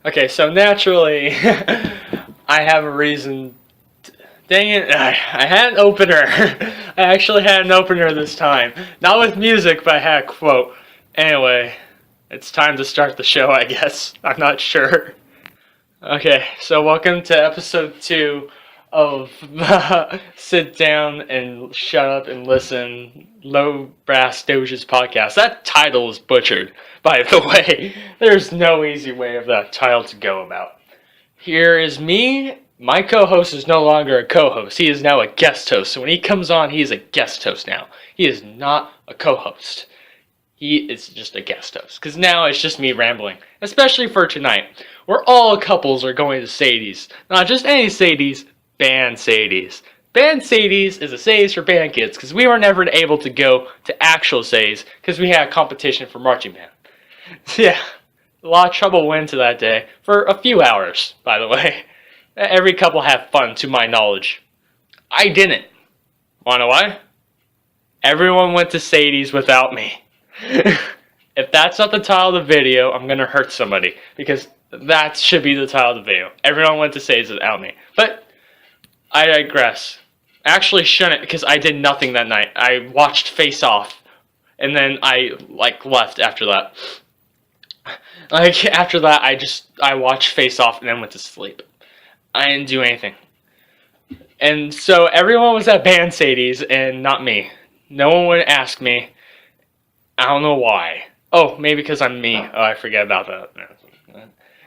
Okay, so naturally, I have a reason. Dang it, I had an opener. I actually had an opener this time. Not with music, but I had a quote. Anyway, it's time to start the show, I guess. I'm not sure. Okay, so welcome to episode 2 of Sit Down and Shut Up and Listen Low Brass Doges podcast. That title is butchered, by the way. There's no easy way of that title to go about. Here is me. My co-host is no longer a co-host. He is now a guest host. So when he comes on, he is a guest host now. He is not a co-host. He is just a guest host. Because now it's just me rambling. Especially for tonight, where all couples are going to sadies. Not just any sadies, band sadies. Band sadies is a sadies for band kids. Because we were never able to go to actual sadies. Because we had a competition for marching band. Yeah. A lot of trouble went into that day. For a few hours, by the way. Every couple had fun, to my knowledge. I didn't. Wanna know why? Everyone went to sadies without me. If that's not the title of the video, I'm gonna hurt somebody. Because that should be the title of the video. Everyone went to sadies without me. But, I digress. I actually shouldn't, because I did nothing that night. I watched Face Off. And then I, left after that. After that, I watched Face Off and then went to sleep. I didn't do anything. And so everyone was at band sadies and not me. No one would ask me. I don't know why. Oh, maybe because I'm me. Oh, I forget about that.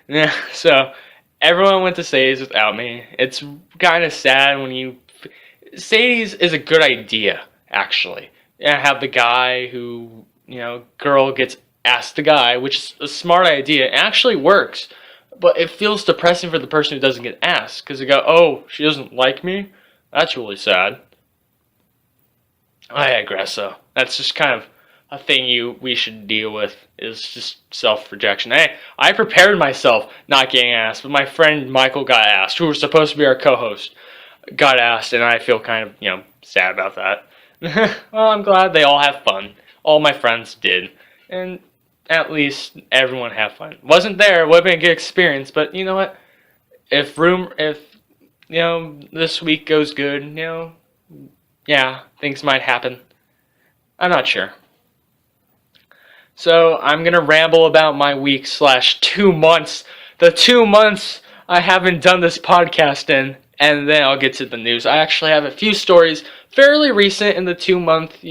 Yeah, so everyone went to sadies without me. It's kind of sad when you... Sadies is a good idea, actually. Yeah, have the guy who, girl gets asked the guy, which is a smart idea. It actually works. But it feels depressing for the person who doesn't get asked. Because they go, oh, she doesn't like me? That's really sad. I digress, though. That's just kind of a thing we should deal with. Is just self-rejection. Hey, I prepared myself not getting asked. But my friend Michael got asked. Who was supposed to be our co-host. Got asked. And I feel kind of, sad about that. Well, I'm glad they all have fun. All my friends did. And... at least everyone have fun. Wasn't there, would have been a good experience, but you know what? If this week goes good, yeah, things might happen. I'm not sure. So I'm gonna ramble about my week / 2 months. The 2 months I haven't done this podcast in, and then I'll get to the news. I actually have a few stories fairly recent in the 2-month,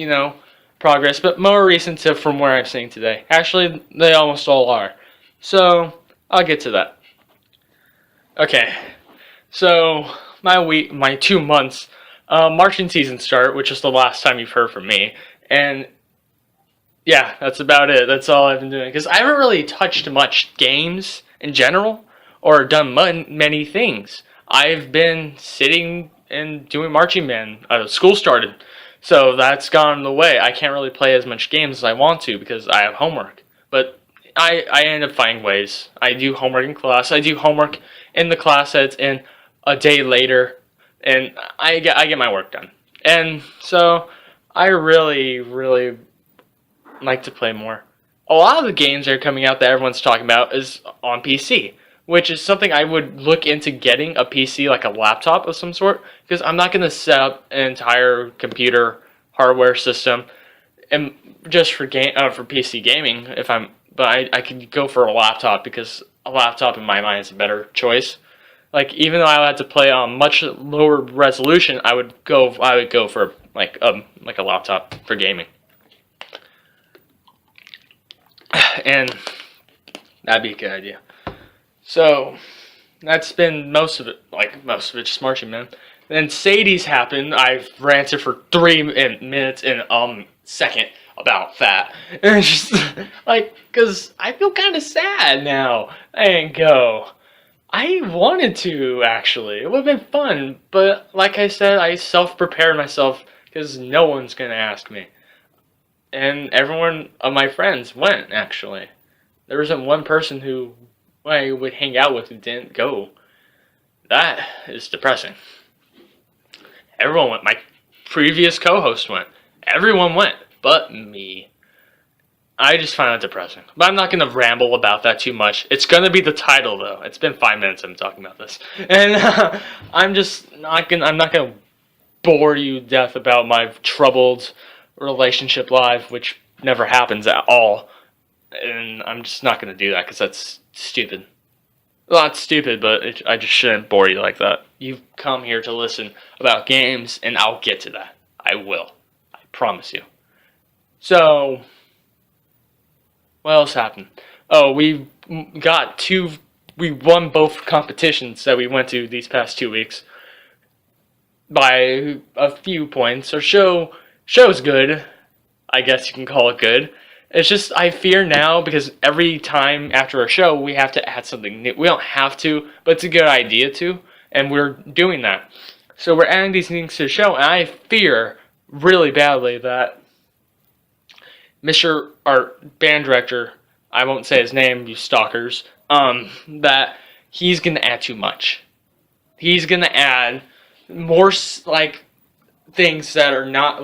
progress, but more recent from where I'm sitting today. Actually, they almost all are. So, I'll get to that. Okay, so my 2 months, marching season start, which is the last time you've heard from me, and yeah, that's about it. That's all I've been doing, because I haven't really touched much games in general, or done many things. I've been sitting and doing marching band. School started. So that's gone away. I can't really play as much games as I want to because I have homework. But I end up finding ways. I do homework in class. I do homework in the class that's in a day later. And I get my work done. And so I really, really like to play more. A lot of the games that are coming out that everyone's talking about is on PC. Which is something I would look into getting a PC, like a laptop of some sort, because I'm not going to set up an entire computer hardware system and just for PC gaming. But I could go for a laptop because a laptop in my mind is a better choice. Like even though I had to play on much lower resolution, I would go for like a laptop for gaming, and that'd be a good idea. So, that's been most of it, just marching, man. Then sadies happened. I've ranted for 3 minutes and second about that. And it's just, because I feel kind of sad now. I didn't go. I wanted to, actually. It would have been fun. But, like I said, I self-prepared myself because no one's going to ask me. And everyone of my friends went, actually. There wasn't one person who... I would hang out with who didn't go. That is depressing. Everyone went. My previous co-host went. Everyone went, but me. I just find it depressing. But I'm not going to ramble about that too much. It's going to be the title, though. It's been 5 minutes I'm talking about this. And I'm not going to bore you to death about my troubled relationship life, which never happens at all. And I'm just not going to do that because that's stupid. Well, not stupid, but I just shouldn't bore you like that. You've come here to listen about games, and I'll get to that. I will. I promise you. So, what else happened? Oh, we won both competitions that we went to these past 2 weeks by a few points. Our show's good. I guess you can call it good. It's just, I fear now, because every time after a show, we have to add something new. We don't have to, but it's a good idea to, and we're doing that. So we're adding these things to the show, and I fear really badly that our band director, I won't say his name, you stalkers, that he's going to add too much. He's going to add more, things that are not,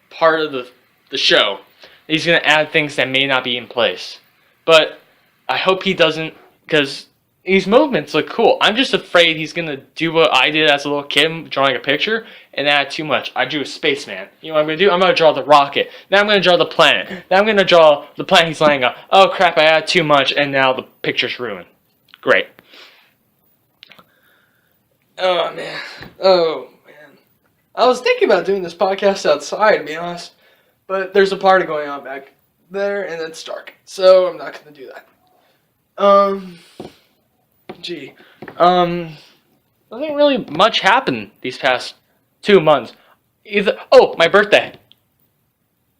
part of the show. He's going to add things that may not be in place. But I hope he doesn't, because these movements look cool. I'm just afraid he's going to do what I did as a little kid, drawing a picture, and add too much. I drew a spaceman. You know what I'm going to do? I'm going to draw the rocket. Now I'm going to draw the planet. Now I'm going to draw the planet he's landing on. Oh crap, I added too much, and now the picture's ruined. Great. Oh man. I was thinking about doing this podcast outside, to be honest. But there's a party going on back there, and it's dark. So I'm not going to do that. Nothing really much happened these past 2 months. My birthday.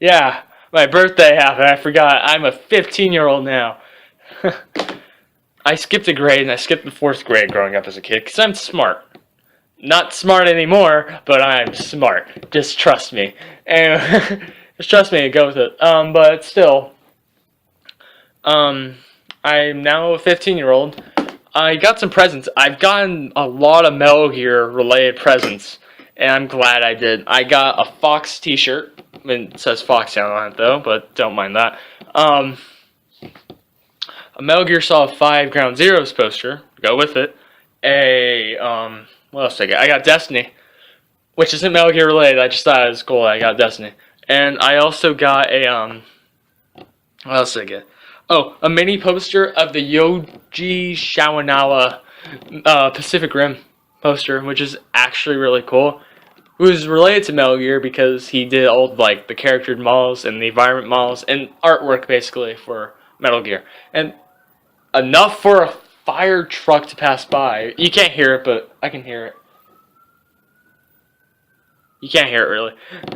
Yeah, my birthday happened. I forgot. I'm a 15-year-old now. I skipped a grade, and I skipped the 4th grade growing up as a kid, because I'm smart. Not smart anymore, but I'm smart. Just trust me. Anyway, just trust me and go with it. But still, I'm now a 15-year-old. I got some presents. I've gotten a lot of Metal Gear related presents, and I'm glad I did. I got a Fox t-shirt. It says Fox on it though, but don't mind that. A Metal Gear Solid 5 Ground Zeroes poster. Go with it. What else did I get? I got Destiny, which isn't Metal Gear related. I just thought it was cool. I got Destiny. And I also got what else did I get? Oh, a mini poster of the Yoji Shawanawa Pacific Rim poster, which is actually really cool. It was related to Metal Gear because he did all the character models and the environment models and artwork basically for Metal Gear. And enough for a fire truck to pass by. You can't hear it, but I can hear it. You can't hear it really.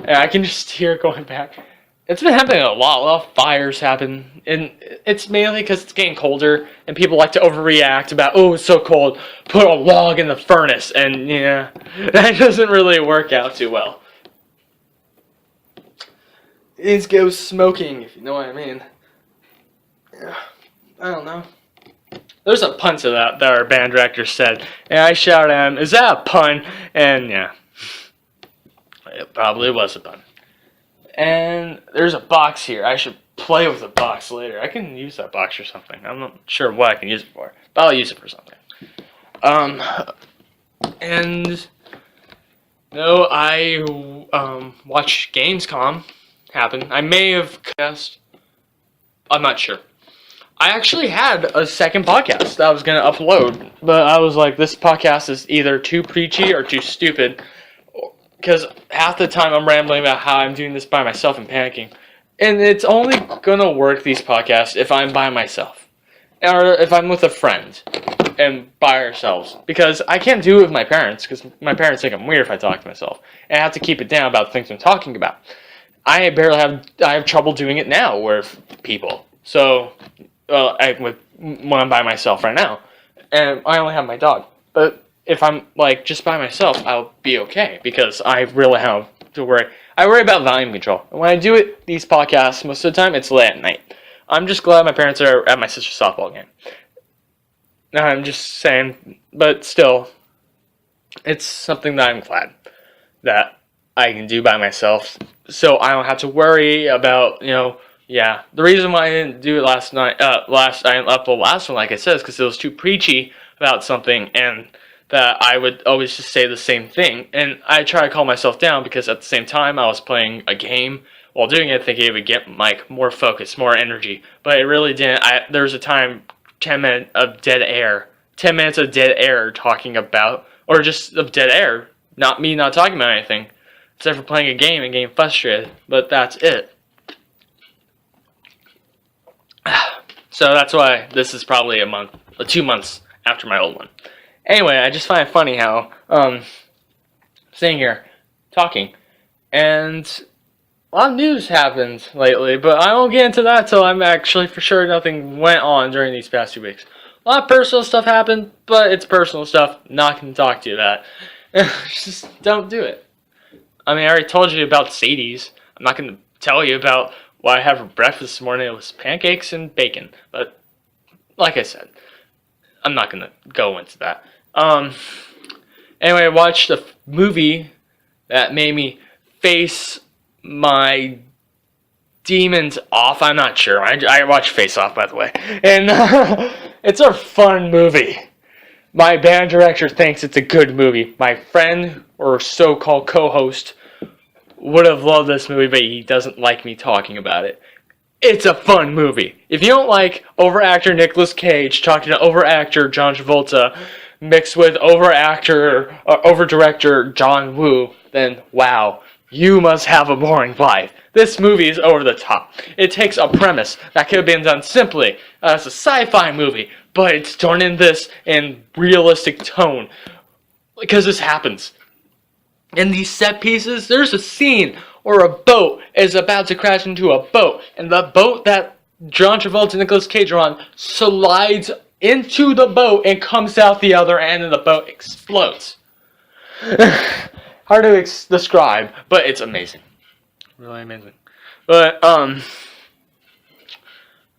I can just hear it going back. It's been happening a lot. A lot of fires happen. And it's mainly because it's getting colder. And people like to overreact about, oh, it's so cold. Put a log in the furnace. And yeah, that doesn't really work out too well. It goes smoking, if you know what I mean. Yeah, I don't know. There's a pun to that our band director said. And I shouted at him, is that a pun? And yeah. It probably was a pun. And there's a box here. I should play with the box later. I can use that box or something. I'm not sure what I can use it for, but I'll use it for something. And no, I watched Gamescom happen. I may have cast. I'm not sure. I actually had a second podcast that I was going to upload, but I was like, this podcast is either too preachy or too stupid. Because half the time I'm rambling about how I'm doing this by myself and panicking. And it's only going to work, these podcasts, if I'm by myself. Or if I'm with a friend and by ourselves. Because I can't do it with my parents, because my parents think I'm weird if I talk to myself. And I have to keep it down about the things I'm talking about. I have trouble doing it now with people. So, when I'm by myself right now. And I only have my dog. But if I'm just by myself, I'll be okay because I really have to worry. I worry about volume control. And when I do these podcasts, most of the time, it's late at night. I'm just glad my parents are at my sister's softball game. I'm just saying, but still, it's something that I'm glad that I can do by myself. So I don't have to worry about, Yeah, the reason why I didn't do it last night, I didn't upload the last one, like I said, is because it was too preachy about something, and that I would always just say the same thing. And I try to calm myself down because at the same time I was playing a game while doing it, thinking it would get like more focus, more energy, but it really didn't. There was a time, 10 minutes of dead air, 10 minutes of dead air talking about, or just of dead air, not me not talking about anything, except for playing a game and getting frustrated. But that's it. So that's why this is probably a month, 2 months after my old one. Anyway, I just find it funny how sitting here talking, and a lot of news happened lately, but I won't get into that till I'm actually for sure nothing went on during these past 2 weeks. A lot of personal stuff happened, but it's personal stuff. Not gonna talk to you about. Just don't do it. I mean, I already told you about sadies. I'm not gonna tell you about what I had for breakfast this morning. It was pancakes and bacon. But like I said, I'm not gonna go into that. Anyway, I watched a movie that made me face my demons off. I'm not sure. I watched Face Off, by the way, and it's a fun movie. My band director thinks it's a good movie. My friend or so-called co-host would have loved this movie, but he doesn't like me talking about it. It's a fun movie. If you don't like over-actor Nicolas Cage talking to over-actor John Travolta mixed with over-director John Woo, then wow, you must have a boring life. This movie is over the top. It takes a premise that could have been done simply as a sci-fi movie, but it's done in this in realistic tone. Because this happens. In these set pieces, there's a scene where a boat is about to crash into a boat, and the boat that John Travolta and Nicolas Cage are on slides into the boat and comes out the other end, and the boat explodes. Hard to describe, but it's amazing. Really amazing. But,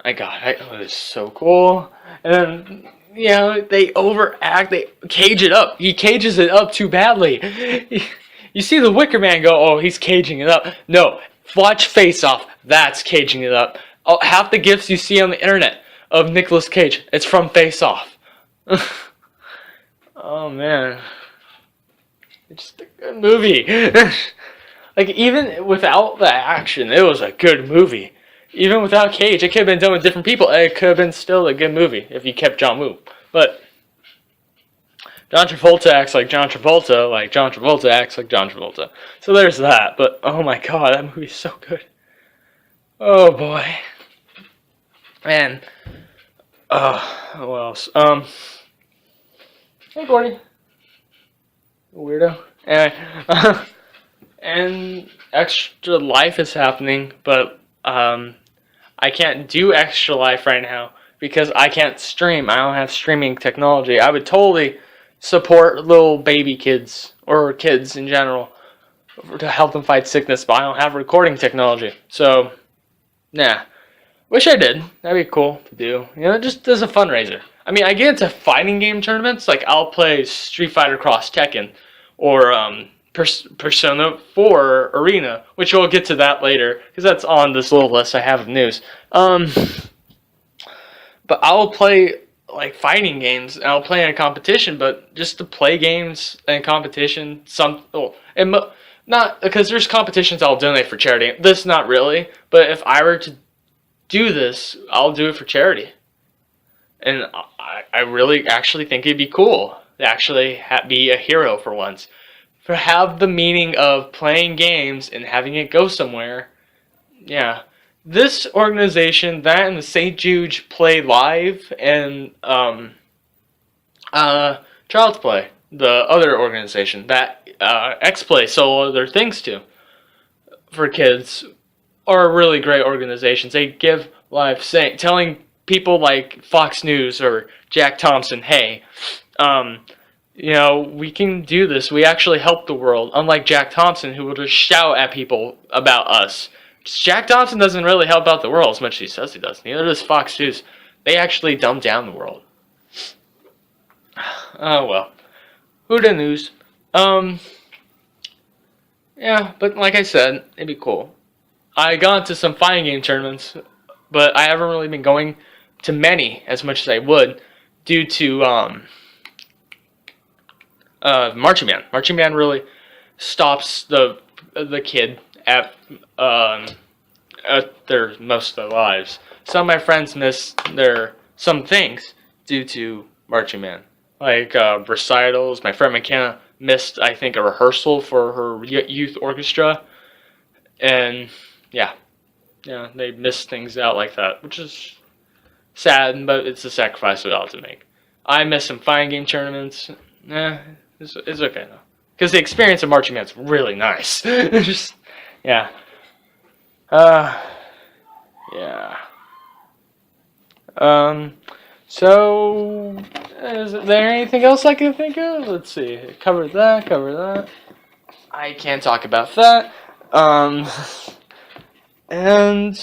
it was so cool. And then, you know, they overact, they cage it up. He cages it up too badly. You see the Wicker Man go, oh, he's caging it up. No, watch Face Off. That's caging it up. Oh, half the gifs you see on the internet of Nicolas Cage, it's from Face Off. Oh, man. It's just a good movie. Like, even without the action, it was a good movie. Even without Cage, it could have been done with different people. It could have been still a good movie if you kept John Woo. But John Travolta acts like John Travolta acts like John Travolta. So there's that. But, oh my god, that movie's so good. Oh boy. Man. What else? Hey, Gordy. Weirdo. Anyway. And Extra Life is happening, but I can't do Extra Life right now because I can't stream. I don't have streaming technology. I would totally support little baby kids or kids in general to help them fight sickness, but I don't have recording technology. So, nah. Wish I did. That'd be cool to do. You know, just as a fundraiser. I mean, I get into fighting game tournaments. Like, I'll play Street Fighter Cross Tekken or Persona 4 Arena, which we'll get to that later, because that's on this little list I have of news. But I'll play, like, fighting games, and I'll play in a competition, but just to play games and competition, not, because there's competitions I'll donate for charity. This, not really, but if I were to do this, I'll do it for charity. And I really actually think it'd be cool to actually be a hero for once. For have the meaning of playing games and having it go somewhere. Yeah. This organization, that and the St. Jude Play Live and Child's Play, the other organization that X-Play sold their things to for kids, are really great organizations. They give live telling people like Fox News or Jack Thompson, hey, you know, we can do this. We actually help the world. Unlike Jack Thompson, who will just shout at people about us. Jack Thompson doesn't really help out the world as much as he says he does. Neither does Fox News. They actually dumb down the world. Oh, well. Who the news? Yeah, but like I said, it'd be cool. I got into some fighting game tournaments, but I haven't really been going to many as much as I would due to marching band. Marching band really stops the kid at their most of their lives. Some of my friends miss some things due to marching band, like recitals. My friend McKenna missed, I think, a rehearsal for her youth orchestra, and yeah, they miss things out like that, which is sad, but it's a sacrifice we all have to make. I missed some fighting game tournaments. It's okay though, because the experience of marching band's really nice. Just yeah, yeah. So is there anything else I can think of? Let's see. Cover that. I can't talk about that. And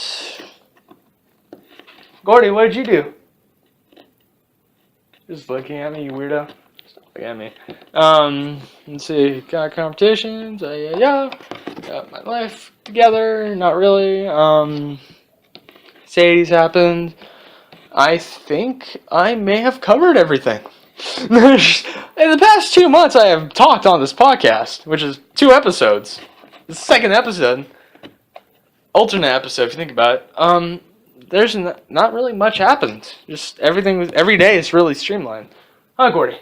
Gordy, what did you do? Just looking at me, you weirdo. Stop looking at me. Let's see. Got competitions. Got my life together. Not really. Sadies happened. I think I may have covered everything. In the past 2 months, I have talked on this podcast, which is 2 episodes. The second episode, alternate episode, if you think about it. There's not really much happened. Just every day is really streamlined. Huh, Gordy?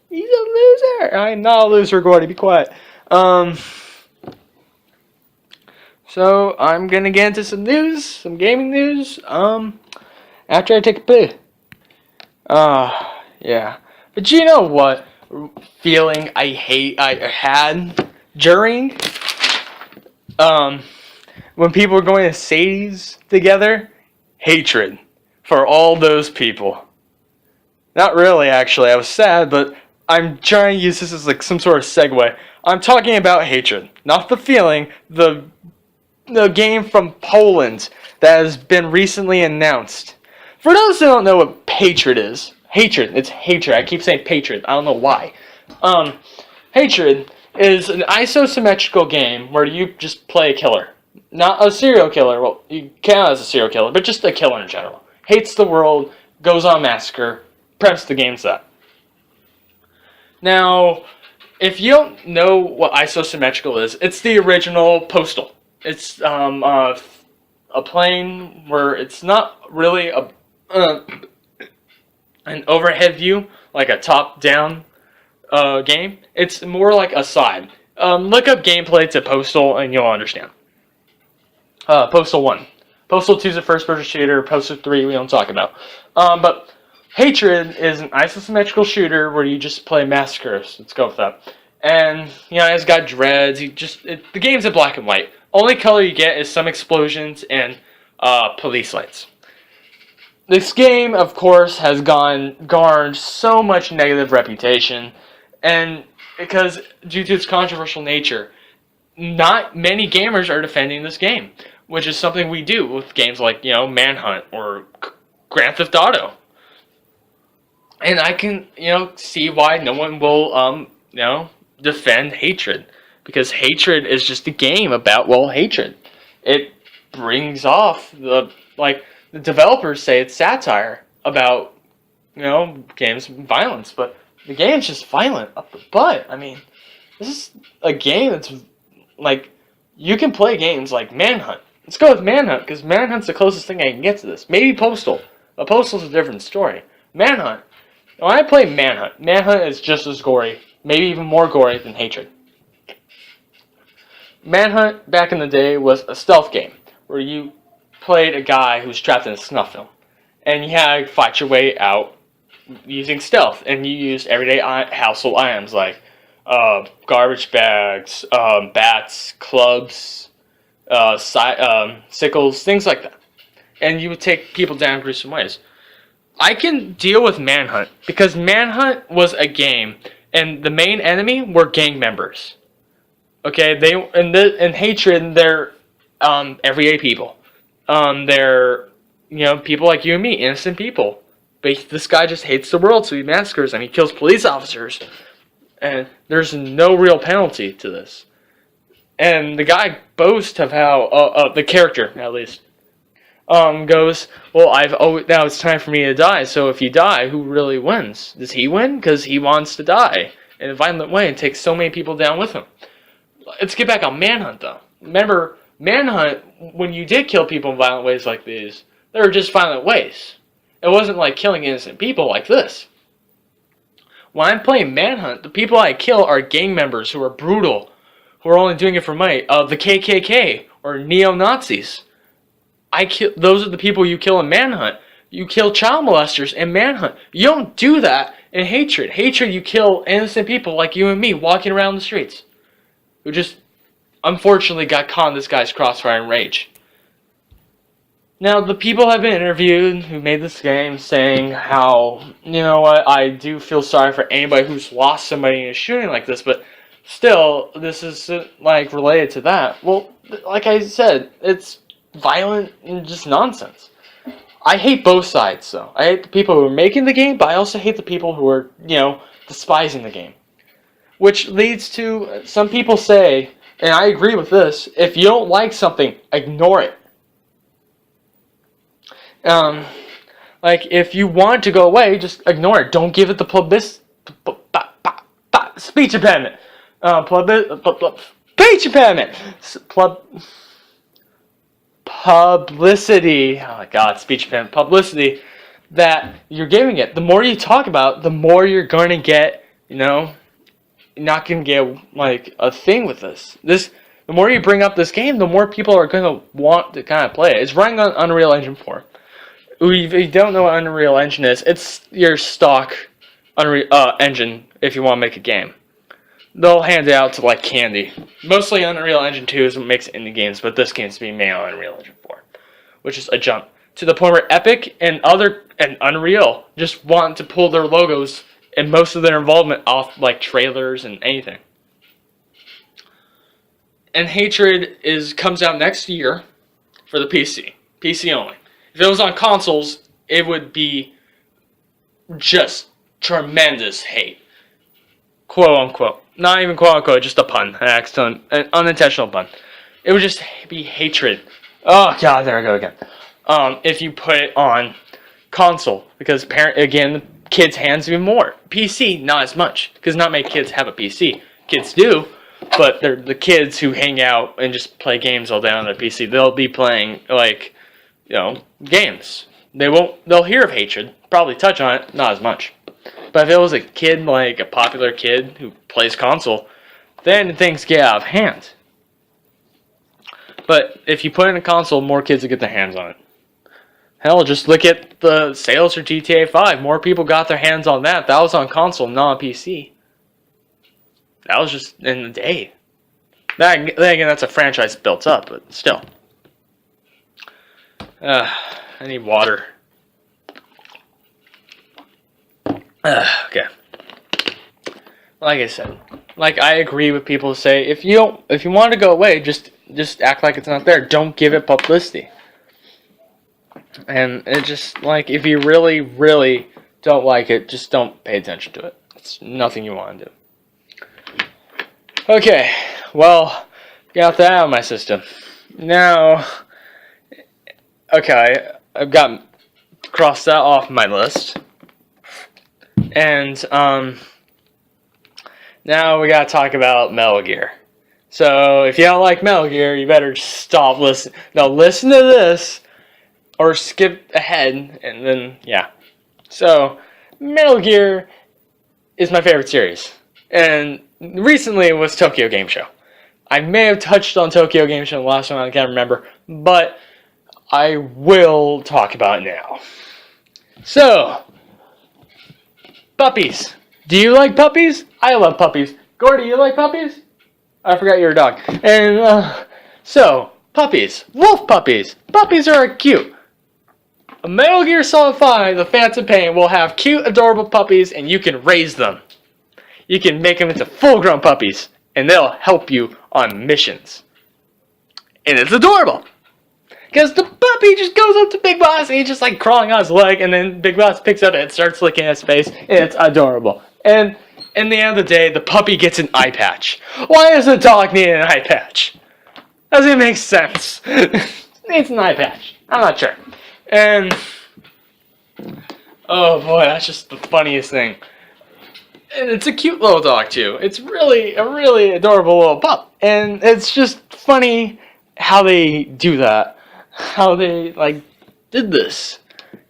He's a loser. I'm not a loser, Gordy. Be quiet. So I'm gonna get into some news, some gaming news. After I take a poo. Yeah. But you know what feeling I had during when people were going to sadies together? Hatred for all those people. Not really, actually. I was sad, but I'm trying to use this as like some sort of segue. I'm talking about hatred, not the feeling. The game from Poland that has been recently announced. For those who don't know what hatred is, it's hatred. I keep saying hatred. I don't know why. Hatred is an isosymmetrical game where you just play a killer. Not a serial killer. Well, you count as a serial killer, but just a killer in general. Hates the world, goes on massacre. Preps the game's that. Now, if you don't know what isosymmetrical is, it's the original Postal. It's a plane where it's not really an overhead view, like a top-down game. It's more like a side. Look up gameplay to Postal and you'll understand. Postal 1. Postal 2 is a first-person shooter. Postal 3 we don't talk about. But Hatred is an isosymmetrical shooter where you just play massacres. Let's go with that. And, it's got dreads. The game's in black and white. Only color you get is some explosions and police lights. This game, of course, has garnered so much negative reputation, and because due to its controversial nature, not many gamers are defending this game, which is something we do with games like Manhunt or Grand Theft Auto. And I can see why no one will defend Hatred, because Hatred is just a game about hatred. It brings off the developers say it's satire about games and violence, but the game's just violent up the butt. I mean, this is a game that's you can play games like Manhunt. Let's go with Manhunt, because Manhunt's the closest thing I can get to this. Maybe Postal, but Postal's a different story. Manhunt. When I play Manhunt, Manhunt is just as gory, maybe even more gory than Hatred. Manhunt back in the day was a stealth game where you played a guy who's trapped in a snuff film, and you had to fight your way out using stealth, and you used everyday household items like garbage bags, bats, clubs, sickles, things like that, and you would take people down gruesome ways. I can deal with Manhunt because Manhunt was a game, and the main enemy were gang members. Okay, in Hatred, they're everyday people. They're people like you and me, innocent people. But this guy just hates the world, so he massacres and he kills police officers. And there's no real penalty to this. And the guy boasts of how, the character, at least, goes, well, now it's time for me to die, so if you die, who really wins? Does he win? Because he wants to die in a violent way and take so many people down with him. Let's get back on Manhunt, though. Remember, Manhunt, when you did kill people in violent ways like these, they were just violent ways. It wasn't like killing innocent people like this. When I'm playing Manhunt, the people I kill are gang members who are brutal, who are only doing it for money, the KKK, or neo-Nazis. Those are the people you kill in Manhunt. You kill child molesters in Manhunt. You don't do that in Hatred. Hatred, you kill innocent people like you and me walking around the streets, who just unfortunately got caught in this guy's crossfire and rage. Now, the people have been interviewed who made this game saying how, you know what, I do feel sorry for anybody who's lost somebody in a shooting like this, but still, this is, like, related to that. Well, like I said, it's violent and just nonsense. I hate both sides, though. I hate the people who are making the game, but I also hate the people who are, despising the game. Which leads to, some people say, and I agree with this, if you don't like something, ignore it. Like, if you want it to go away, just ignore it. Don't give it the speech impediment. Speech impediment. Publicity. Oh my god, speech impediment. Publicity that you're giving it. The more you talk about it, the more you're going to get, not going to get, like, a thing with this. The more you bring up this game, the more people are going to want to kind of play it. It's running on Unreal Engine 4. If you don't know what Unreal Engine is, it's your stock Unreal engine if you want to make a game. They'll hand it out to like candy. Mostly Unreal Engine 2 is what makes indie games, but this game's being made on Unreal Engine 4, which is a jump to the point where Epic and Unreal just want to pull their logos and most of their involvement off like trailers and anything. And Hatred comes out next year for the PC only. If it was on consoles, it would be just tremendous hate. Quote unquote. Not even quote unquote, just a pun. An unintentional pun. It would just be hatred. Oh god, there I go again. If you put it on console. Because the kids' hands even more. PC, not as much. Because not many kids have a PC. Kids do, but they're the kids who hang out and just play games all day on their PC. They'll be playing, like, games. They'll hear of Hatred, probably touch on it, not as much. But if it was a kid, like a popular kid who plays console, then things get out of hand. But if you put it in a console, more kids will get their hands on it. Hell, just look at the sales for GTA 5. More people got their hands on that. That was on console, not on PC. That was just in the day. Then again, that's a franchise built up, but still. I need water. Okay. Like I said, I agree with people who say if you want it to go away, just act like it's not there. Don't give it publicity. And it just if you really, really don't like it, just don't pay attention to it. It's nothing you want to do. Okay, well, got that out of my system. Now, okay, I've got crossed that off my list. And now we gotta talk about Metal Gear. So if you don't like Metal Gear, you better stop listening. Now listen to this, or skip ahead, and then yeah. So Metal Gear is my favorite series, and recently it was Tokyo Game Show. I may have touched on Tokyo Game Show in the last one, I can't remember, but I will talk about it now. So, puppies. Do you like puppies? I love puppies. Gordy, you like puppies? I forgot you're a dog. And, so, puppies. Wolf puppies. Puppies are cute. A Metal Gear Solid 5, The Phantom Pain, will have cute, adorable puppies, and you can raise them. You can make them into full-grown puppies, and they'll help you on missions. And it's adorable. Because the puppy just goes up to Big Boss and he's just like crawling on his leg, and then Big Boss picks up and starts licking his face, and it's adorable. And in the end of the day, the puppy gets an eye patch. Why does the dog need an eye patch? Doesn't make sense. Needs an eye patch. I'm not sure. And oh boy, that's just the funniest thing. And it's a cute little dog too. It's really a really adorable little pup. And it's just funny how they do that. How they did this.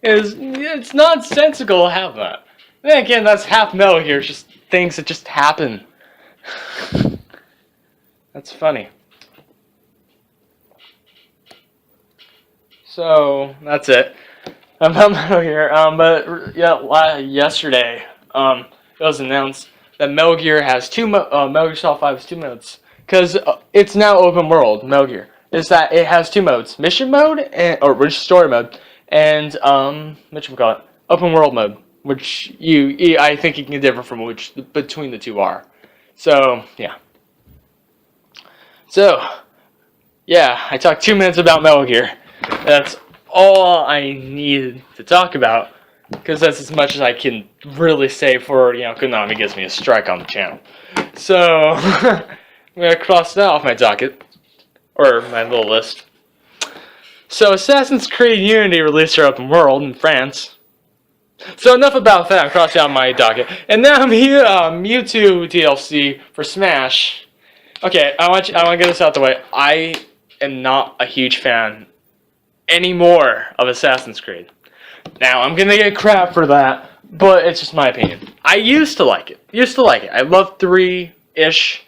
It's nonsensical to have that. Then again, that's half Metal Gear, just things that just happen. That's funny. So that's it about Metal Gear. But yeah, yesterday, it was announced that Metal Gear has Metal Gear Solid 5 has 2 modes, because it's now open world. Metal Gear is that it has 2 modes: mission mode or story mode, and open world mode, which I think you can differ from which between the two are. So yeah. So yeah, I talked 2 minutes about Metal Gear. That's all I needed to talk about, because that's as much as I can really say for, Konami gives me a strike on the channel. So I'm going to cross that off my docket, or my little list. So Assassin's Creed Unity released their open world in France. So enough about that, I'm crossing out my docket. And now Mewtwo DLC for Smash. Okay, I want to get this out the way. I am not a huge fan anymore of Assassin's Creed. Now, I'm gonna get crap for that, but it's just my opinion. I used to like it. I loved 3-ish,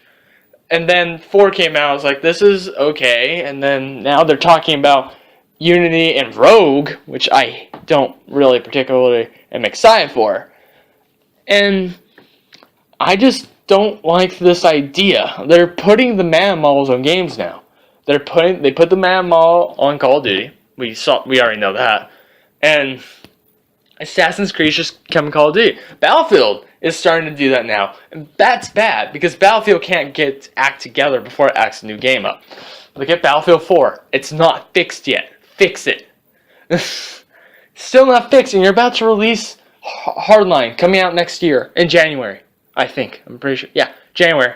and then 4 came out. I was like, this is okay. And then now they're talking about Unity and Rogue, which I don't really particularly am excited for. And I just don't like this idea. They're putting the man models on games now. They put the man model on Call of Duty. We already know that. And Assassin's Creed is just coming Call of Duty. Battlefield is starting to do that now. And that's bad, because Battlefield can't act together before it acts a new game up. Look at Battlefield 4. It's not fixed yet. Fix it. Still not fixed, and you're about to release Hardline, coming out next year, in January, I think. I'm pretty sure. Yeah, January.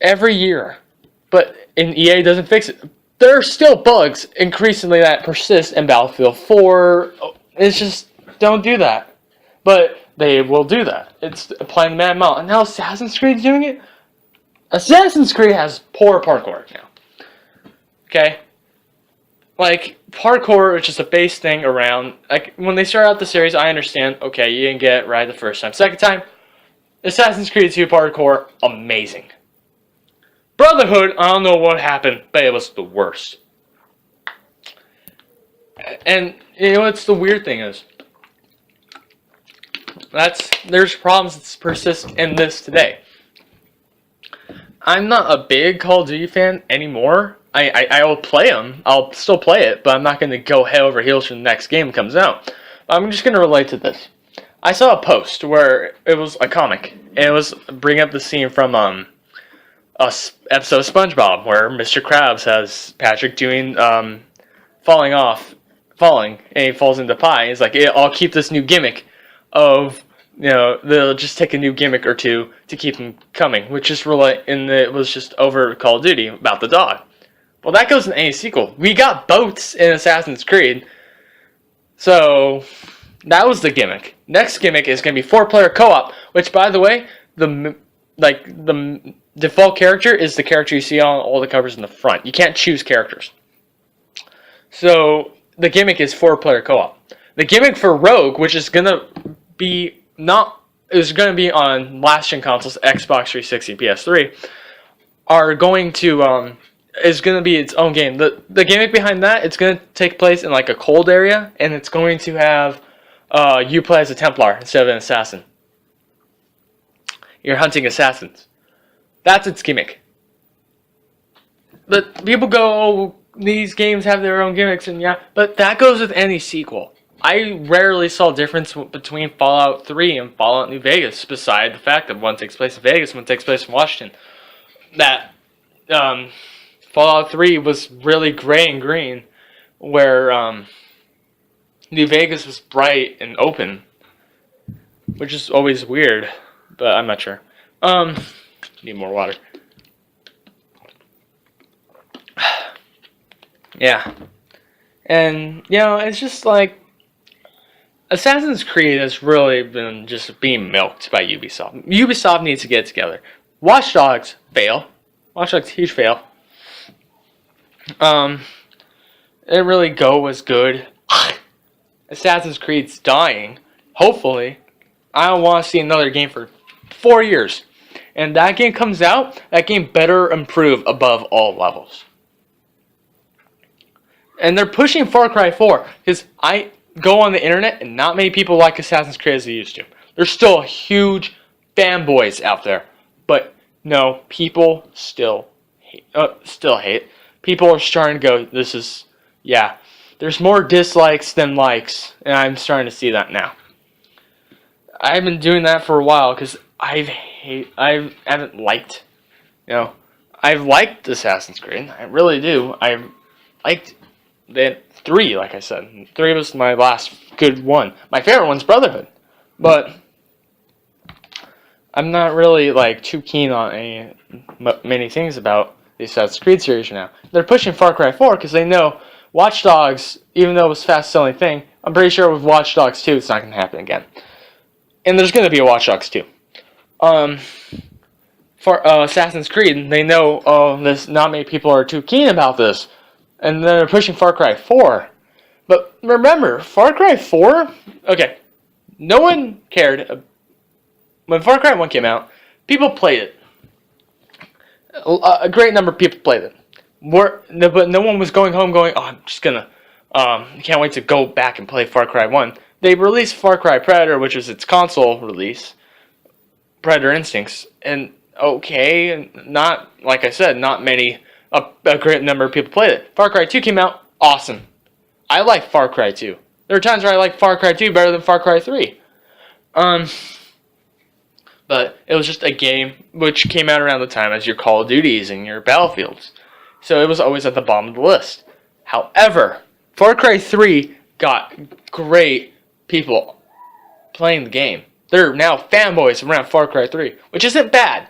Every year. But EA doesn't fix it. There are still bugs increasingly that persist in Battlefield 4. It's just, don't do that. But they will do that. It's applying the man model. And now Assassin's Creed is doing it? Assassin's Creed has poor parkour now. Okay? Parkour is just a base thing around. When they start out the series, I understand, okay, you didn't get it right the first time. Second time, Assassin's Creed 2 parkour, amazing. Brotherhood, I don't know what happened, but it was the worst. And you know what's the weird thing is? There's problems that persist in this today. I'm not a big Call of Duty fan anymore. I will play them. I'll still play it, but I'm not going to go head over heels for the next game that comes out. I'm just going to relate to this. I saw a post where it was a comic, and it was bringing up the scene from a episode of SpongeBob where Mr. Krabs has Patrick doing falling, and he falls into pie. He's like, I'll keep this new gimmick of, they'll just take a new gimmick or two to keep him coming, which is really, and it was just over Call of Duty about the dog. Well, that goes in any sequel. We got boats in Assassin's Creed, so that was the gimmick. Next gimmick is going to be 4-player co-op, which, by the way, the default character is the character you see on all the covers in the front. You can't choose characters. So the gimmick is 4-player co-op. The gimmick for Rogue, which is going to be on last-gen consoles, Xbox 360, PS3, is going to be its own game. The gimmick behind that, it's going to take place in a cold area, and it's going to have you play as a Templar instead of an assassin. You're hunting assassins. That's its gimmick. But people go, these games have their own gimmicks, and yeah, but that goes with any sequel. I rarely saw a difference between Fallout 3 and Fallout New Vegas, beside the fact that one takes place in Vegas, one takes place in Washington. That Fallout 3 was really gray and green, where New Vegas was bright and open, which is always weird. but I'm not sure. Need more water. Yeah. And, it's just like, Assassin's Creed has really been just being milked by Ubisoft. Ubisoft needs to get it together. Watch Dogs, fail. Watch Dogs, huge fail. It didn't really go as good. Assassin's Creed's dying. Hopefully. I don't want to see another game for 4 years. And that game comes out, that game better improve above all levels. And they're pushing Far Cry 4, because I go on the internet and not many people like Assassin's Creed as they used to. There's still huge fanboys out there. But no, people still hate. People are starting to go, there's more dislikes than likes, and I'm starting to see that now. I've been doing that for a while because I haven't liked, I've liked Assassin's Creed. I really do. I liked the 3, like I said. 3 was my last good one. My favorite one's Brotherhood, but I'm not really too keen on many things about the Assassin's Creed series now. They're pushing Far Cry 4 because they know Watch Dogs, even though it was a fast-selling thing, I'm pretty sure with Watch Dogs 2 it's not going to happen again. And there's going to be a Watch Dogs 2. For Assassin's Creed, they know, not many people are too keen about this. And they're pushing Far Cry 4. But remember, Far Cry 4, okay, no one cared. When Far Cry 1 came out, people played it. A great number of people played it. But no one was going home going, I'm just gonna, can't wait to go back and play Far Cry 1. They released Far Cry Predator, which was its console release, Predator Instincts, and not, like I said, not many, a great number of people played it. Far Cry 2 came out, awesome. I like Far Cry 2. There are times where I like Far Cry 2 better than Far Cry 3. But it was just a game which came out around the time as your Call of Duties and your Battlefields. So it was always at the bottom of the list. However, Far Cry 3 got great people playing the game. There are now fanboys around Far Cry 3, which isn't bad.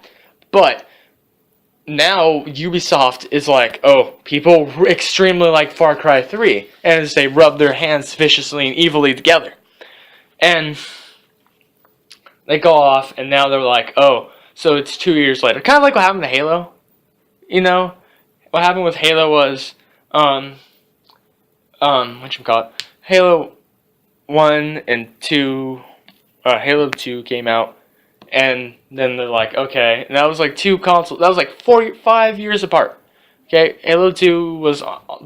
But now Ubisoft is like, people extremely like Far Cry 3. And as they rub their hands viciously and evilly together. And they go off, and now they're like, so it's 2 years later. Kind of like what happened to Halo. What happened with Halo was, Halo 1 and 2, Halo 2 came out, and then they're like, okay, and that was like 2 consoles, that was 5 years apart. Okay, Halo 2 was the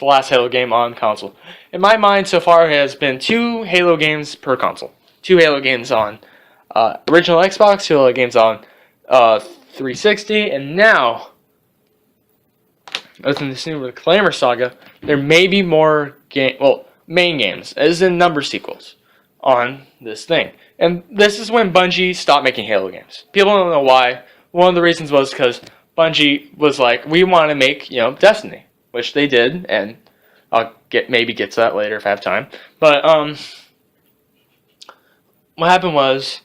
last Halo game on console. In my mind, so far, it has been 2 Halo games per console. 2 Halo games on original Xbox, 2 Halo games on 360, and now, within this new Reclaimer saga, there may be more main games, as in number sequels, on this thing. And this is when Bungie stopped making Halo games. People don't know why. One of the reasons was because Bungie was like, we want to make, Destiny, which they did, and I'll maybe get to that later if I have time. But what happened was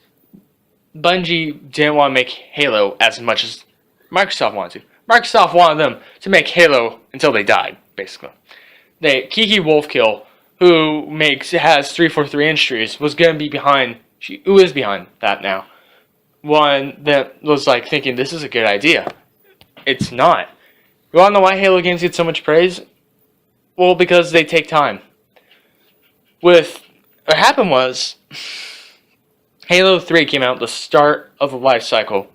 Bungie didn't want to make Halo as much as Microsoft wanted to. Microsoft wanted them to make Halo until they died, basically. Kiki Wolfkill, who has 343 Industries, was going to be behind. Who is behind that now? One that was thinking this is a good idea. It's not. You want to know why Halo games get so much praise? Well, because they take time. What happened was, Halo 3 came out at the start of the life cycle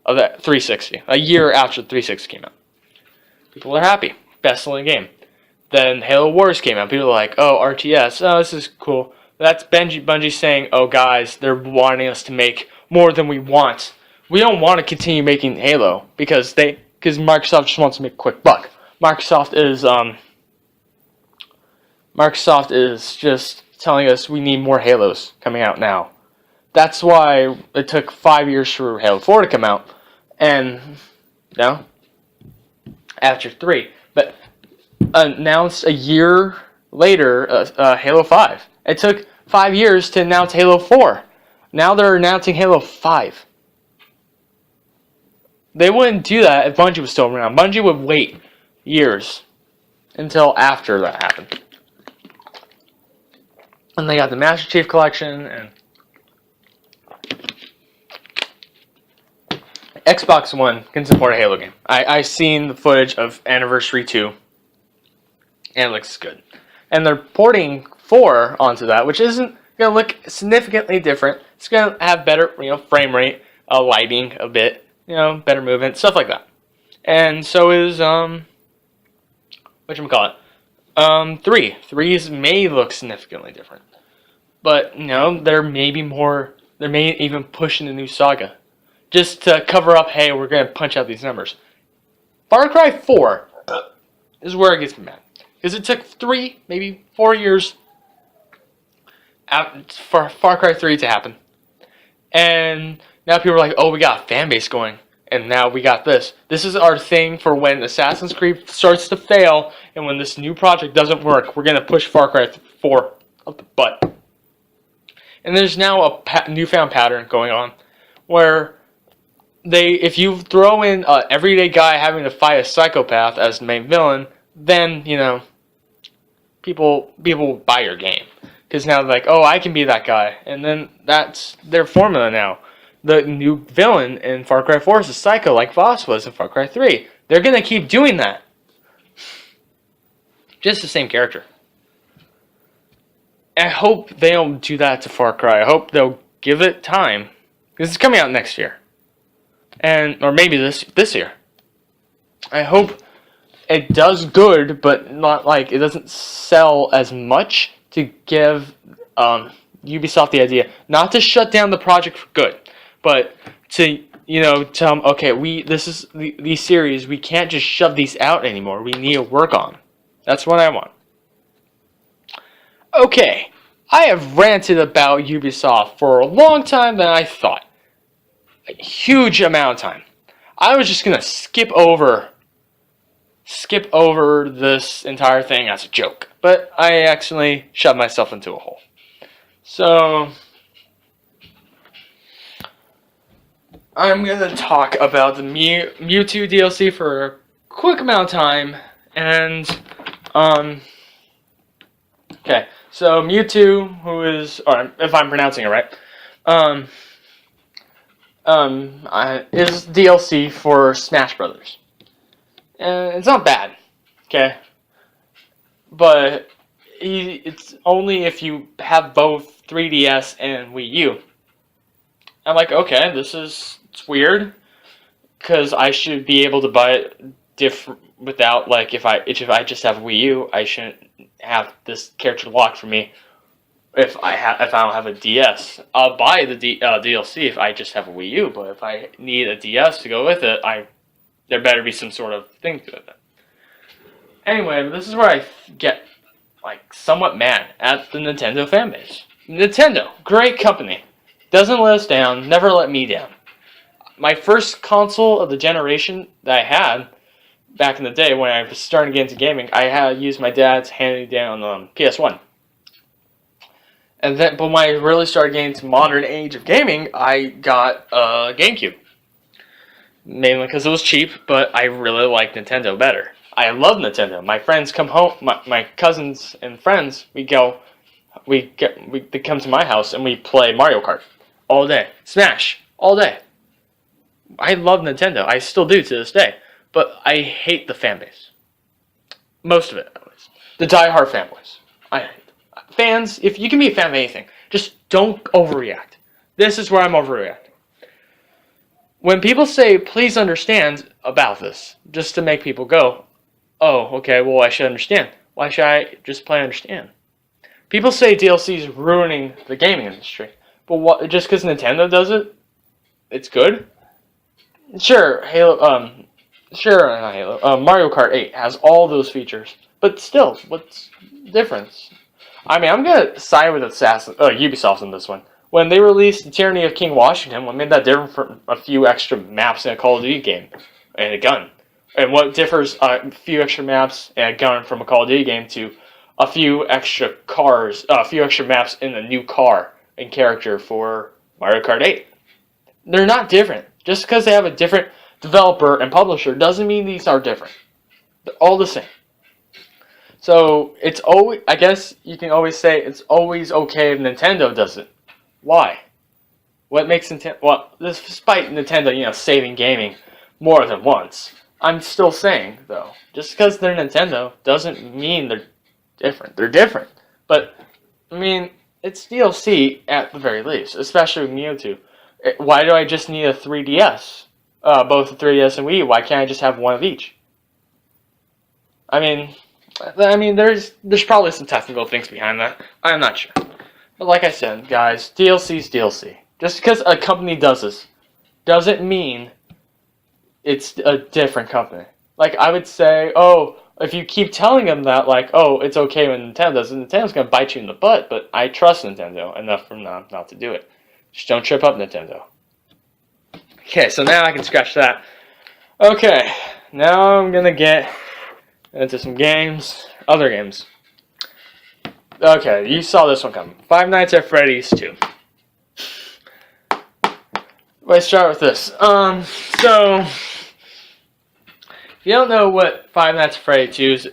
of that 360, a year after 360 came out. People are happy. Best-selling game. Then Halo Wars came out. People are like, RTS, this is cool. That's Bungie saying, guys, they're wanting us to make more than we want. We don't want to continue making Halo because Microsoft just wants to make a quick buck. Microsoft is just telling us we need more Halos coming out now. That's why it took 5 years for Halo 4 to come out. And, after 3. But announced a year later, Halo 5. It took 5 years to announce Halo 4. Now they're announcing Halo 5. They wouldn't do that if Bungie was still around. Bungie would wait years until after that happened. And they got the Master Chief Collection, and Xbox One can support a Halo game. I've seen the footage of Anniversary 2, and it looks good. And they're porting 4 onto that, which isn't going to look significantly different. It's going to have better, frame rate, lighting a bit, better movement, stuff like that. And so is, whatchamacallit, 3. 3's may look significantly different. But, there may be more, they may even push in a new saga. Just to cover up, hey, we're going to punch out these numbers. Far Cry 4 is where it gets me mad. Because it took 3, maybe 4 years for Far Cry 3 to happen. And now people are like, oh, we got a fan base going. And now we got this. This is our thing for when Assassin's Creed starts to fail. And when this new project doesn't work, we're going to push Far Cry 4 up the butt. And there's now a newfound pattern going on. Where if you throw in an everyday guy having to fight a psychopath as the main villain, then, people buy your game. Because now they're like, oh, I can be that guy. And then that's their formula now. The new villain in Far Cry 4 is a psycho like Voss was in Far Cry 3. They're going to keep doing that. Just the same character. I hope they don't do that to Far Cry. I hope they'll give it time. Because it's coming out next year. Or maybe this year. I hope it does good, but not like it doesn't sell as much to give Ubisoft the idea not to shut down the project for good, but to tell them, okay, this is these series, we can't just shove these out anymore. We need to work on. That's what I want. Okay, I have ranted about Ubisoft for a long time than I thought. A huge amount of time. I was just gonna skip over this entire thing as a joke, but I actually shoved myself into a hole. So I'm gonna talk about the Mewtwo DLC for a quick amount of time, and okay, so Mewtwo, who is, or if I'm pronouncing it right, is DLC for Smash Brothers. And it's not bad, okay? But it's only if you have both 3DS and Wii U. I'm like, okay, it's weird, because I should be able to buy it without, like, if I just have Wii U, I shouldn't have this character locked for me. If I don't have a DS, I'll buy the DLC if I just have a Wii U. But if I need a DS to go with it, there better be some sort of thing to it. Anyway, this is where I get somewhat mad at the Nintendo fanbase. Nintendo, great company, doesn't let us down, never let me down. My first console of the generation that I had back in the day when I was starting to get into gaming, I had used my dad's hand-me-down PS1. And then, but when I really started getting into modern age of gaming, I got a GameCube. Mainly because it was cheap, but I really like Nintendo better. I love Nintendo. My friends come home, my cousins and friends, they come to my house and we play Mario Kart all day. Smash, all day. I love Nintendo. I still do to this day. But I hate the fanbase. Most of it, at least. The die-hard fanboys. I hate them. Fans, if you can be a fan of anything, just don't overreact. This is where I'm overreacting. When people say, please understand about this, just to make people go, oh, okay, well, I should understand. Why should I just play understand? People say DLC is ruining the gaming industry. But just because Nintendo does it, it's good? Sure, Mario Kart 8 has all those features. But still, what's the difference? I mean, I'm going to side with Ubisoft on this one. When they released the Tyranny of King Washington, what made that different from a few extra maps in a Call of Duty game and a gun? And what differs a few extra maps and a gun from a Call of Duty game to a few extra maps in a new car and character for Mario Kart 8. They're not different. Just because they have a different developer and publisher doesn't mean these are different. They're all the same. So it's always, I guess you can always say it's always okay if Nintendo does it. Why? What makes Nintendo? Well, despite Nintendo, saving gaming more than once, I'm still saying though, just because they're Nintendo doesn't mean they're different. They're different, but I mean it's DLC at the very least, especially with Mewtwo. Why do I just need a 3DS? Both the 3DS and Wii. Why can't I just have one of each? I mean, there's probably some technical things behind that. I'm not sure. But like I said, guys, DLC's DLC. Just because a company does this doesn't mean it's a different company. Like, I would say, if you keep telling them that, it's okay when Nintendo does it, Nintendo's going to bite you in the butt, but I trust Nintendo enough for not to do it. Just don't trip up, Nintendo. Okay, so now I can scratch that. Okay, now I'm going to get into some games. Other games. Okay, you saw this one coming. Five Nights at Freddy's 2. Let's start with this. So, if you don't know what Five Nights at Freddy's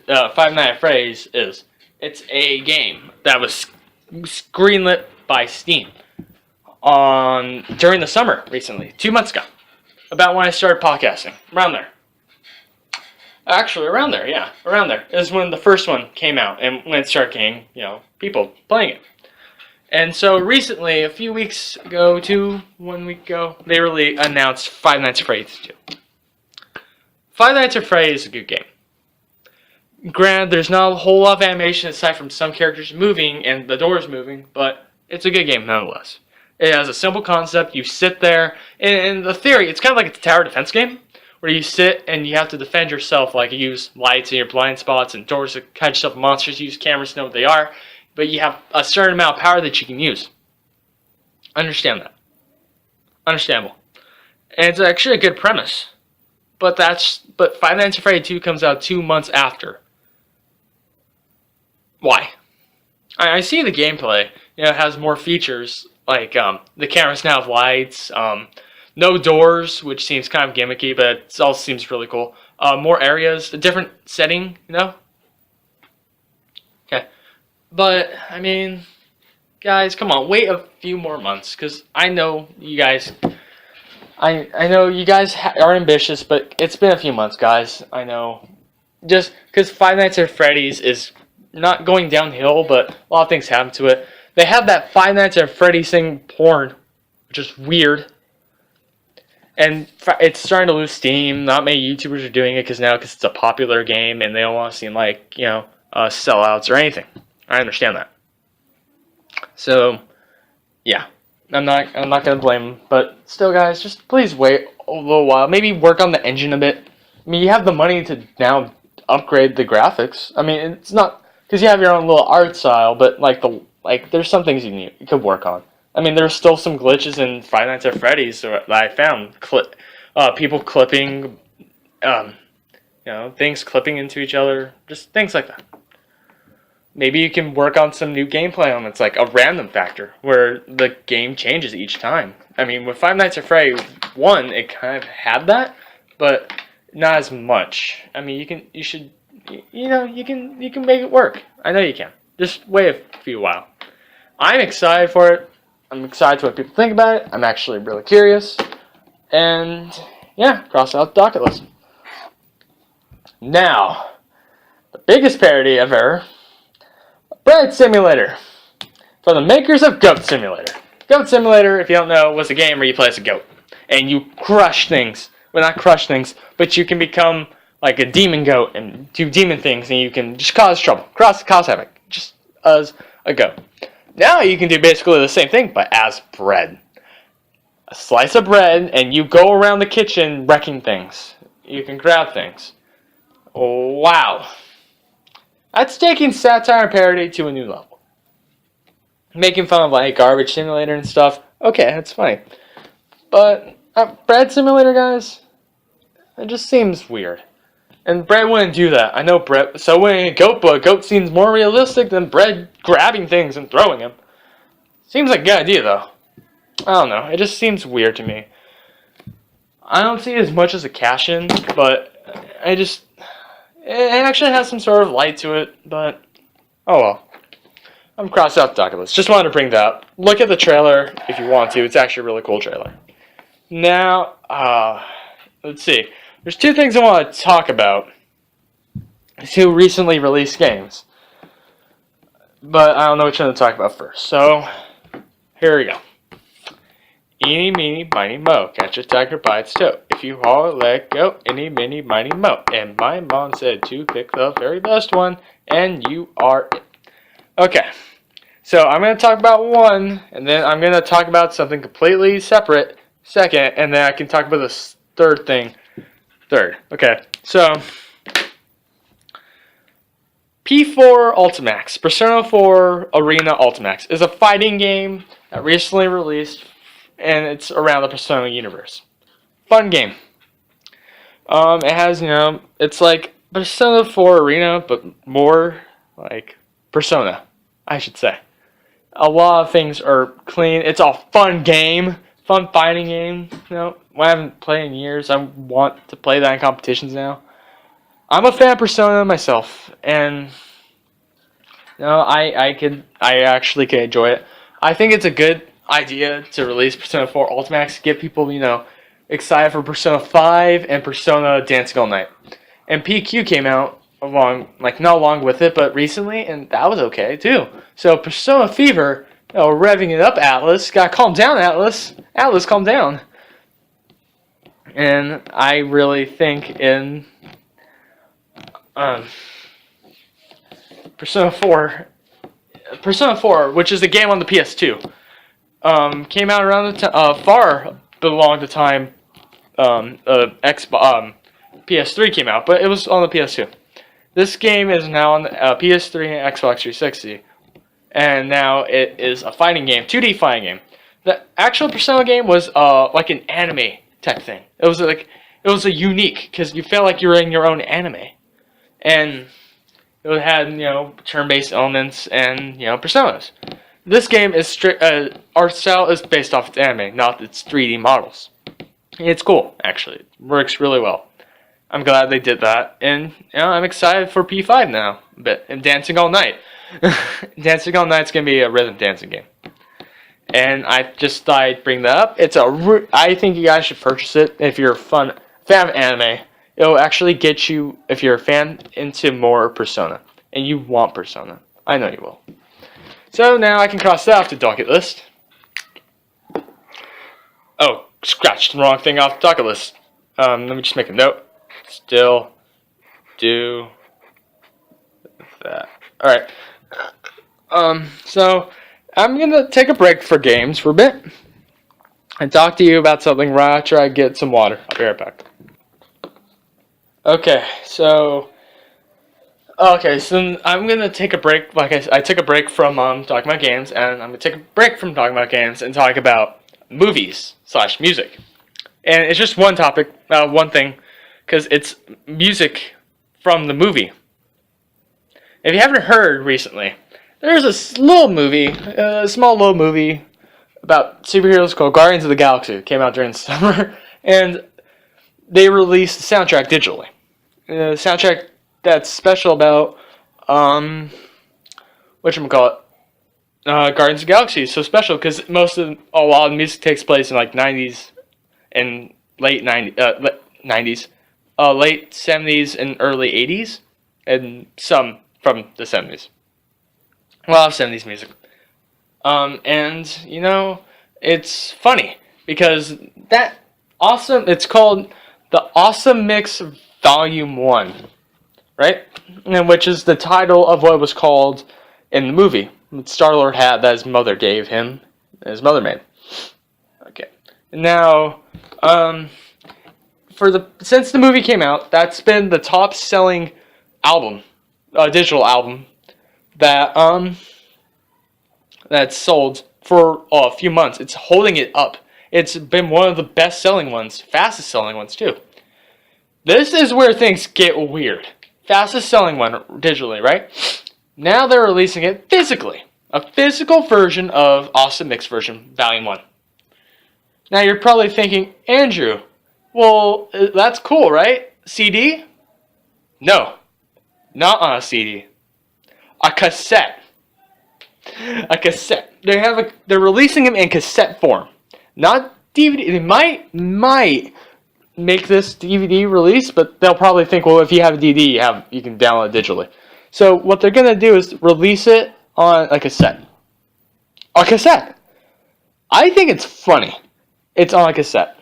is, it's a game that was greenlit by Steam during the summer recently, 2 months ago, about when I started podcasting, around there. Actually, around there is when the first one came out and when it started getting, people playing it. And so recently, a few weeks ago, 1 week ago, they really announced Five Nights at Freddy's 2. Five Nights at Freddy's is a good game. Granted, there's not a whole lot of animation aside from some characters moving and the doors moving, but it's a good game nonetheless. It has a simple concept. You sit there, and the theory, it's kind of like a tower defense game, where you sit and you have to defend yourself, like you use lights in your blind spots and doors to catch yourself monsters, you use cameras to know what they are, but you have a certain amount of power that you can use. Understand that. Understandable. And it's actually a good premise. But Five Nights at Freddy's 2 comes out 2 months after. Why? I see the gameplay. It has more features, like the cameras now have lights, no doors, which seems kind of gimmicky, but it all seems really cool. More areas, a different setting, Okay. But, guys, come on, wait a few more months, because I know you guys... I know you guys are ambitious, but it's been a few months, guys. I know. Just because Five Nights at Freddy's is not going downhill, but a lot of things happen to it. They have that Five Nights at Freddy's thing porn, which is weird. And it's starting to lose steam. Not many YouTubers are doing it because it's a popular game and they don't want to seem like, sellouts or anything. I understand that. So, yeah. I'm not going to blame them. But still, guys, just please wait a little while. Maybe work on the engine a bit. You have the money to now upgrade the graphics. It's not... Because you have your own little art style, but, there's some things you could work on. There's still some glitches in Five Nights at Freddy's that I found. People clipping, things clipping into each other. Just things like that. Maybe you can work on some new gameplay elements, like a random factor, where the game changes each time. With Five Nights at Freddy's 1, it kind of had that, but not as much. You can make it work. I know you can. Just wait a few while. I'm excited for it. I'm excited to what people think about it. I'm actually really curious. And, yeah, cross out the docket list. Now, the biggest parody ever, Bread Simulator. For the makers of Goat Simulator. Goat Simulator, if you don't know, was a game where you play as a goat. And you crush things. Well, not crush things, but you can become like a demon goat and do demon things, and you can just cause trouble, cause havoc, just as a goat. Now you can do basically the same thing, but as bread. A slice of bread, and you go around the kitchen wrecking things. You can grab things. Wow. That's taking satire and parody to a new level. Making fun of Garbage Simulator and stuff. Okay, that's funny. But Bread Simulator, guys, it just seems weird. And Bread wouldn't do that. I know Bread. So when a goat seems more realistic than Bread grabbing things and throwing them. Seems like a good idea, though. I don't know. It just seems weird to me. I don't see it as much as a cash in, but it actually has some sort of light to it, but oh well. I'm crossed out the Oculus. Just wanted to bring that up. Look at the trailer if you want to. It's actually a really cool trailer. Now, let's see. There's two things I want to talk about. Two recently released games. But I don't know which one to talk about first. So, here we go. Eeny, meeny, miny, mo. Catch a tiger by its toe. If you haul it, let go. Eeny, meeny, miny, mo. And my mom said to pick the very best one. And you are it. Okay. So, I'm going to talk about one. And then I'm going to talk about something completely separate. Second. And then I can talk about this third thing. Third. Okay. So, P4 Ultimax, Persona 4 Arena Ultimax, is a fighting game that recently released, and it's around the Persona universe. Fun game. It has, it's like Persona 4 Arena, but more like Persona, I should say. A lot of things are clean. It's a fun game, fun fighting game. I haven't played in years. I want to play that in competitions now. I'm a fan of Persona myself, and I actually can enjoy it. I think it's a good idea to release Persona 4 Ultimax to get people, excited for Persona 5 and Persona Dancing All Night. And PQ came out not along with it, but recently, and that was okay too. So Persona Fever, revving it up, Atlas. Gotta calm down, Atlas. Atlas, calm down. And I really think in Persona 4, which is the game on the PS2, came out around the far belong the time PS3 came out, but it was on the PS2. This game is now on the PS3 and Xbox 360, and now it is a fighting game, 2D fighting game. The actual Persona game was like an anime type thing. It was a unique because you felt like you were in your own anime, and it had turn-based elements and personas. This game is art style is based off its anime, not its 3D models. It's cool, actually. It works really well. I'm glad they did that, and I'm excited for P5 now. And Dancing All Night. Dancing All Night's gonna be a rhythm dancing game, and I just thought I'd bring that up. I think you guys should purchase it if you're a fan of anime. It'll actually get you, if you're a fan, into more Persona, and you want Persona. I know you will. So now I can cross that off the docket list. Oh, scratched the wrong thing off the docket list. Let me just make a note. Still do that. Alright. So I'm gonna take a break for games for a bit and talk to you about something right after I get some water. I'll be right back. Okay, so I'm gonna take a break. Like I took a break from talking about games, and I'm gonna take a break from talking about games and talk about movies/music. And it's just one topic, one thing, because it's music from the movie. If you haven't heard recently, there's a small little movie about superheroes called Guardians of the Galaxy. It came out during the summer, and they released the soundtrack digitally. The soundtrack that's special about Guardians of the Galaxy is so special because a lot of the music takes place in like 90s and late 90s, late 70s and early 80s, and some from the 70s. A lot of 70s music. And it's funny because it's called the Awesome Mix Volume 1, right? And which is the title of what was called in the movie. Star-Lord hat that his mother gave him, his mother made. Okay. Now, since the movie came out, that's been the top-selling album, digital album that's sold for a few months. It's holding it up. It's been one of the best-selling ones, fastest-selling ones too. This is where things get weird. Fastest-selling one digitally, right? Now they're releasing it physically. A physical version of Awesome Mix version, Volume 1. Now you're probably thinking, Andrew, well, that's cool, right? CD? No, not on a CD. A cassette. A cassette. They're releasing them in cassette form, not DVD. They might make this DVD release, but they'll probably think, well, if you have a DVD, you can download it digitally. So what they're gonna do is release it on a cassette. A cassette. I think it's funny. It's on a cassette,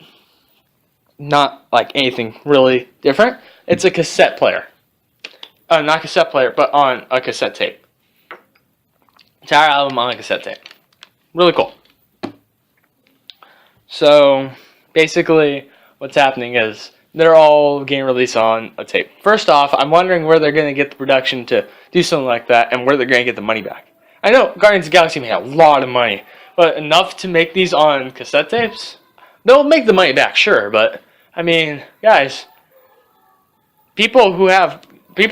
not like anything really different. It's a cassette player. Not cassette player, but on a cassette tape. Entire album on a cassette tape. Really cool. So basically, what's happening is they're all getting released on a tape. First off, I'm wondering where they're going to get the production to do something like that, and where they're going to get the money back. I know Guardians of the Galaxy made a lot of money, but enough to make these on cassette tapes? They'll make the money back, sure, but I mean, guys, people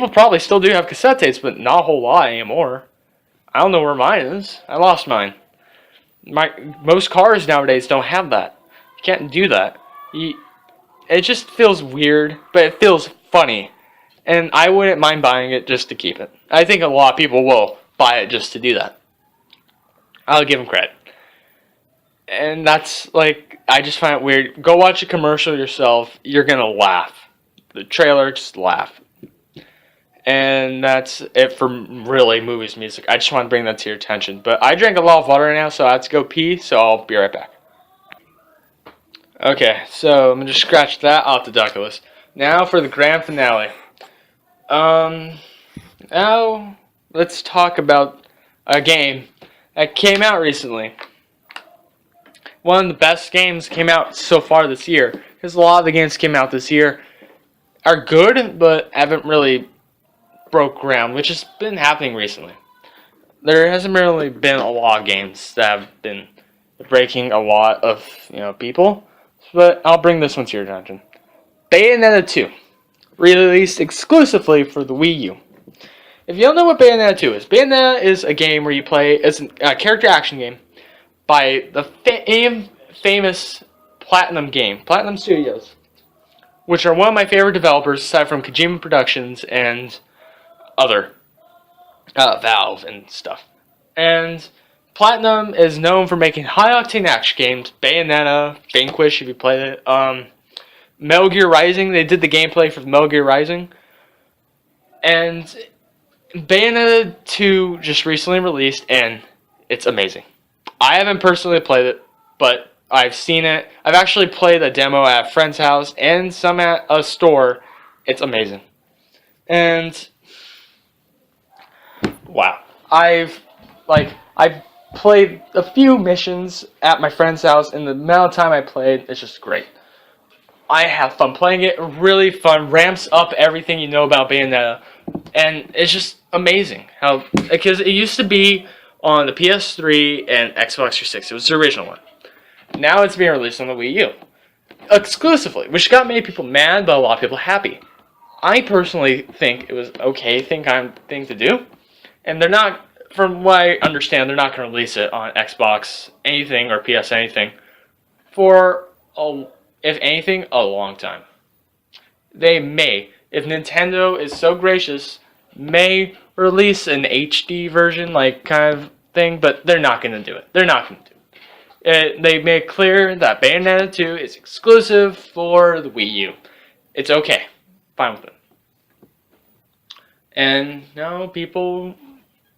probably still do have cassette tapes, but not a whole lot anymore. I don't know where mine is. I lost mine. Most cars nowadays don't have that. You can't do that. It just feels weird, but it feels funny. And I wouldn't mind buying it just to keep it. I think a lot of people will buy it just to do that. I'll give them credit. And that's like, I just find it weird. Go watch a commercial yourself. You're going to laugh. The trailer, just laugh. And that's it for really movies, music. I just want to bring that to your attention. But I drank a lot of water right now, so I have to go pee, so I'll be right back. Okay, so I'm going to just scratch that off the bucket list. Now for the grand finale. Now let's talk about a game that came out recently. One of the best games came out so far this year, because a lot of the games came out this year are good, but haven't really broke ground, which has been happening recently. There hasn't really been a lot of games that have been breaking a lot of people, but I'll bring this one to your attention. Bayonetta 2, released exclusively for the Wii U. If you don't know what Bayonetta 2 is, Bayonetta is a game where you play, it's a character action game by the famous Platinum Studios, which are one of my favorite developers aside from Kojima Productions and other Valve and stuff. And Platinum is known for making high-octane action games. Bayonetta, Vanquish, if you played it. Metal Gear Rising, they did the gameplay for Metal Gear Rising. And Bayonetta 2 just recently released, and it's amazing. I haven't personally played it, but I've seen it. I've actually played a demo at a friend's house and some at a store. It's amazing. And wow. I've played a few missions at my friend's house, and the amount of time I played is just great. I have fun playing it, really fun, ramps up everything you know about Bayonetta, and it's just amazing how, because it used to be on the PS3 and Xbox 360, it was the original one. Now it's being released on the Wii U, exclusively, which got many people mad, but a lot of people happy. I personally think it was okay thing to do. And they're not, from what I understand, they're not going to release it on Xbox anything or PS anything for, if anything, a long time. They may, if Nintendo is so gracious, may release an HD version, like kind of thing, but they're not going to do it. They're not going to do it. They made clear that Bayonetta 2 is exclusive for the Wii U. It's okay. Fine with it. And now people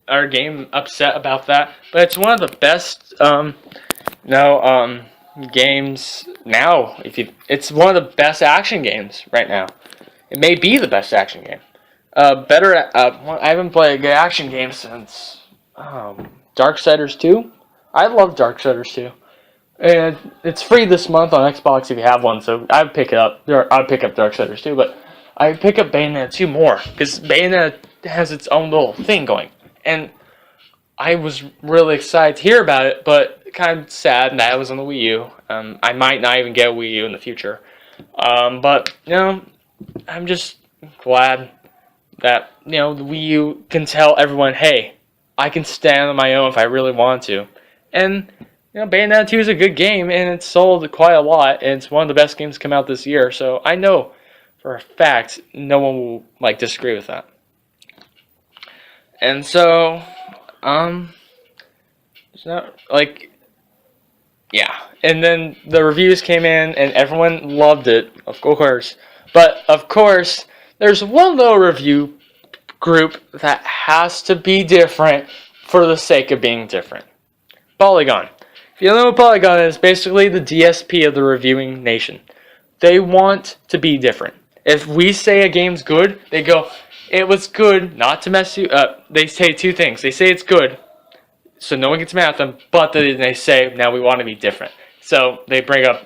are getting upset about that, but it's one of the best games now. It's one of the best action games right now. It may be the best action game. I haven't played a good action game since Darksiders 2. I love Darksiders 2, and it's free this month on Xbox if you have one. So I'd pick it up. I'd pick up Darksiders 2, but I pick up Bayonetta 2 more because Bayonetta has its own little thing going. And I was really excited to hear about it, but kind of sad that it was on the Wii U. I might not even get a Wii U in the future. But, I'm just glad that, the Wii U can tell everyone, hey, I can stand on my own if I really want to. And Bayonetta 2 is a good game, and it's sold quite a lot, and it's one of the best games to come out this year, so I know for a fact no one will, disagree with that. And so, it's not, yeah. And then the reviews came in, and everyone loved it, of course. But, of course, there's one little review group that has to be different for the sake of being different. Polygon. If you don't know what Polygon is, basically the DSP of the reviewing nation. They want to be different. If we say a game's good, they go, it was good, not to mess you up. They say two things. They say it's good, so no one gets mad at them, but then they say, now we want to be different. So they bring up,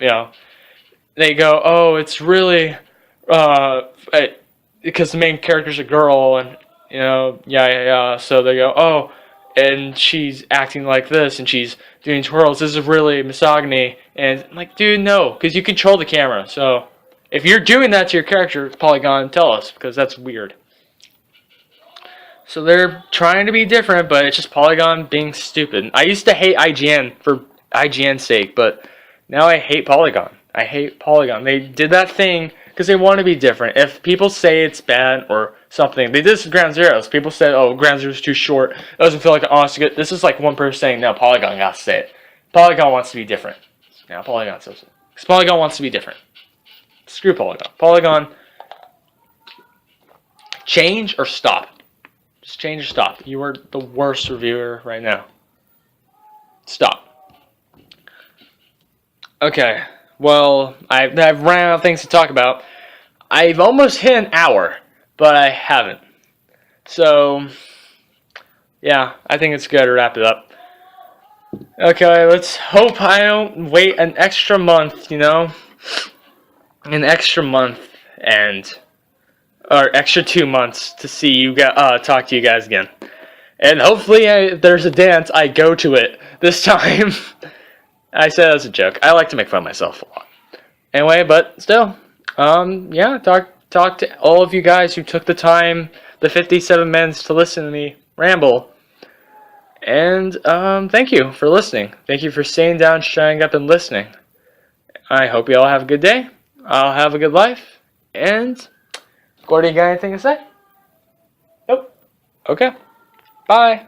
they go, oh, it's really, because the main character's a girl, and, yeah. So they go, oh, and she's acting like this, and she's doing twirls. This is really misogyny. And I'm like, dude, no, because you control the camera. So if you're doing that to your character, Polygon, tell us, because that's weird. So they're trying to be different, but it's just Polygon being stupid. I used to hate IGN for IGN's sake, but now I hate Polygon. I hate Polygon. They did that thing because they want to be different. If people say it's bad or something, they did this with Ground Zeroes. People said, oh, Ground Zeroes is too short. It doesn't feel like an honest good. This is like one person saying, no, Polygon got to say it. Polygon wants to be different. Now Polygon says it. Because Polygon wants to be different. Screw Polygon. Polygon, change or stop. Just change or stop. You are the worst reviewer right now. Stop. Okay. Well, I've ran out of things to talk about. I've almost hit an hour, but I haven't. So, yeah, I think it's good to wrap it up. Okay, let's hope I don't wait an extra month, An extra month or extra 2 months to see you talk to you guys again. And hopefully if there's a dance, I go to it this time. I said that as a joke. I like to make fun of myself a lot. Anyway, but still, yeah, talk to all of you guys who took the time, the 57 minutes to listen to me ramble. And thank you for listening. Thank you for staying down, shutting up, and listening. I hope you all have a good day. I'll have a good life. And Gordy, you got anything to say? Nope. Okay. Bye.